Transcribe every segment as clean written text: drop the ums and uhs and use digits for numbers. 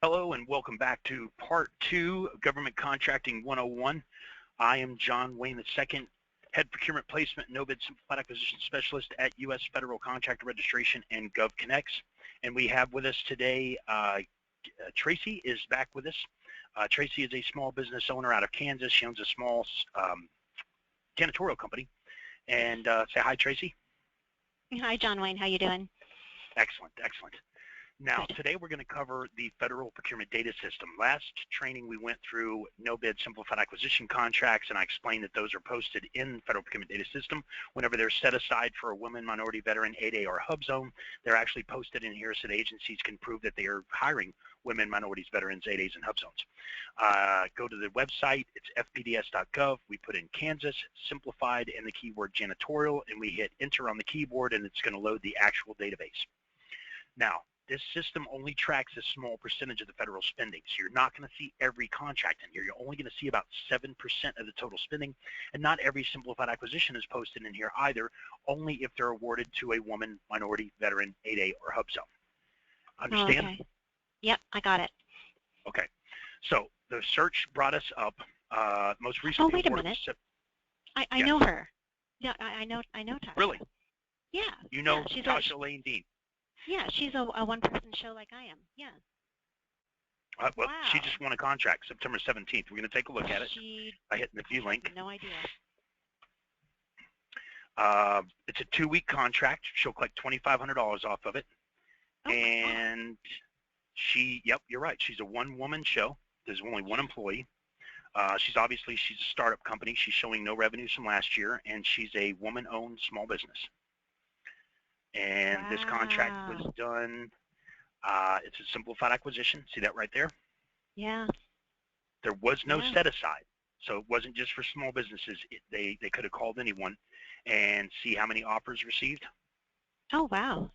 Hello and welcome back to Part 2 of Government Contracting 101. I am John Wayne II, Head Procurement Placement No Bid Simplified Acquisition Specialist at U.S. Federal Contractor Registration and GovConnects. And we have with us today, Tracy is back with us. Tracy is a small business owner out of Kansas. She owns a small janitorial company. And say hi, Tracy. Hi, John Wayne. How you doing? Excellent, excellent. Now, today we're going to cover the Federal Procurement Data System. Last training we went through no-bid simplified acquisition contracts, and I explained that those are posted in Federal Procurement Data System. Whenever they're set aside for a woman, minority, veteran, 8A, or hub zone, they're actually posted in here so that agencies can prove that they are hiring women, minorities, veterans, 8As, and hub zones. Go to the website. It's fpds.gov. We put in Kansas, simplified, and the keyword janitorial, and we hit enter on the keyboard, and it's going to load the actual database. Now, this system only tracks a small percentage of the federal spending, so you're not going to see every contract in here. You're only going to see about 7% of the total spending, and not every simplified acquisition is posted in here either, only if they're awarded to a woman, minority, veteran, 8A, or hub zone. Understand? Oh, okay. Yep, I got it. Okay. So the search brought us up. Most recently. Oh, wait a minute. I yes. know her. Yeah, I know Tasha. Really? Yeah. You know yeah, Tasha Lane Dean? Yeah, she's a one-person show like I am. Yeah. Well, Wow. she just won a contract September 17th. We're going to take a look at it. I hit the view link. No idea. It's a 2-week contract. She'll collect $2,500 off of it. Oh, and yep, you're right. She's a one-woman show. There's only one employee. She's a startup company. She's showing no revenues from last year, and she's a woman-owned small business. And wow. This contract was done, it's a simplified acquisition. See that right there? Yeah. There was no set aside. So it wasn't just for small businesses. They could have called anyone and see how many offers received. Oh, wow.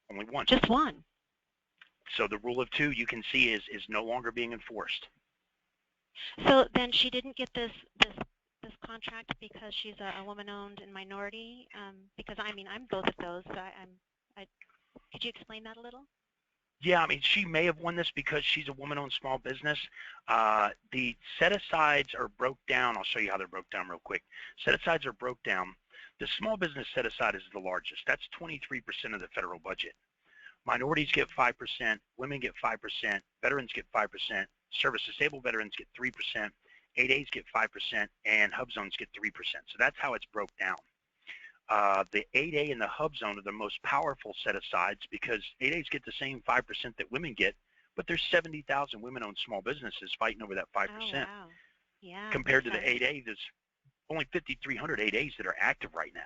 Only one. Just one. So the rule of 2, you can see, is no longer being enforced. So then she didn't get this contract because she's a woman-owned and minority. Because I mean, I'm both of those. So could you explain that a little? Yeah, I mean, she may have won this because she's a woman-owned small business. The set-asides are broke down. I'll show you how they're broke down real quick. Set-asides are broke down. The small business set-aside is the largest. That's 23% of the federal budget. Minorities get 5%, women get 5%, veterans get 5%, service-disabled veterans get 3%, 8As get 5%, and hub zones get 3%. So that's how it's broke down. The 8A and the hub zone are the most powerful set-asides because 8As get the same 5% that women get, but there's 70,000 women-owned small businesses fighting over that 5%. Oh, wow. Yeah, compared to the 8A, there's only 5,300 8As that are active right now.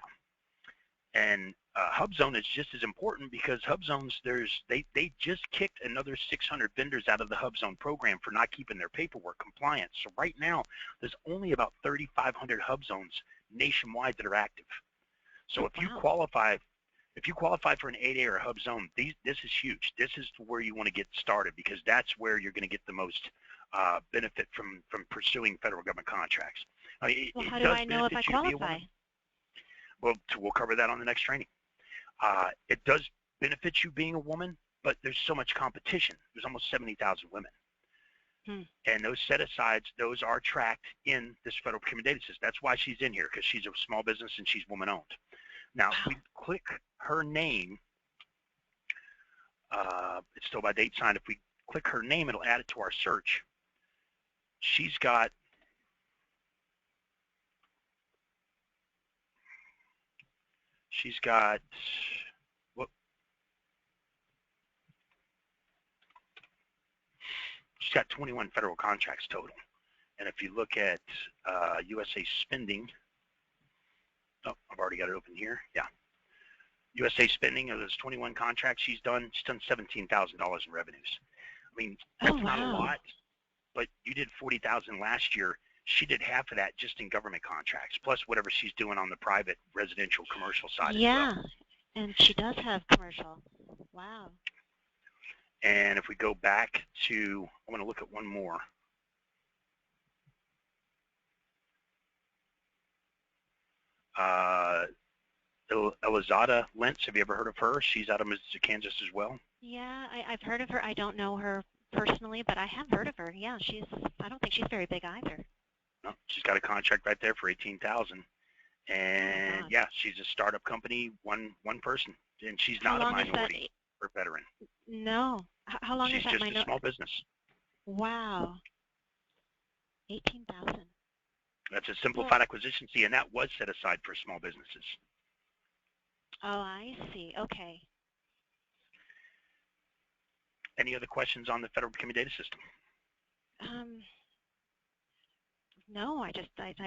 And hub zone is just as important because hub zones, they just kicked another 600 vendors out of the hub zone program for not keeping their paperwork compliant. So right now, there's only about 3,500 hub zones nationwide that are active. So if you qualify for an 8A or a hub zone, this is huge. This is where you want to get started because that's where you're going to get the most benefit from pursuing federal government contracts. Well, how do I know if I qualify? Well, we'll cover that on the next training. It does benefit you being a woman, but there's so much competition. There's almost 70,000 women. And those set-asides, those are tracked in this federal procurement data system. That's why she's in here, because she's a small business and she's woman-owned. Now, if we click her name, it's still by date signed. If we click her name, it'll add it to our search. She's got She's got 21 federal contracts total. And if you look at USA spending, I've already got it open here. Yeah. USA spending of those 21 contracts she's done $17,000 in revenues. I mean, that's not a lot, but you did $40,000 last year. She did half of that just in government contracts, plus whatever she's doing on the private, residential, commercial side as well. And she does have commercial. Wow. And if we go back to, I want to look at one more. Elizada Lentz, have you ever heard of her? She's out of Kansas as well. Yeah, I've heard of her. I don't know her personally, but I have heard of her. Yeah, I don't think she's very big either. No, she's got a contract right there for 18,000. And God. yeah, she's a startup company, one person, and she's How not a long is that? minority or veteran. No. How long is She's that just a small business. Wow. 18,000. That's a simplified acquisition fee, and that was set aside for small businesses. Oh, I see. Okay. Any other questions on the federal procurement data system? No, I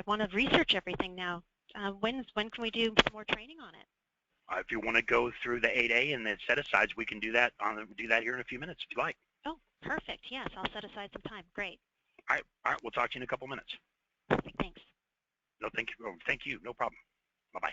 want to research everything now. When can we do some more training on it? If you want to go through the 8A and the set-asides, we can do that here in a few minutes if you like. Oh, perfect. Yes, I'll set aside some time. Great. All right. We'll talk to you in a couple minutes. Perfect. Thanks. No, thank you. Oh, thank you. No problem. Bye-bye.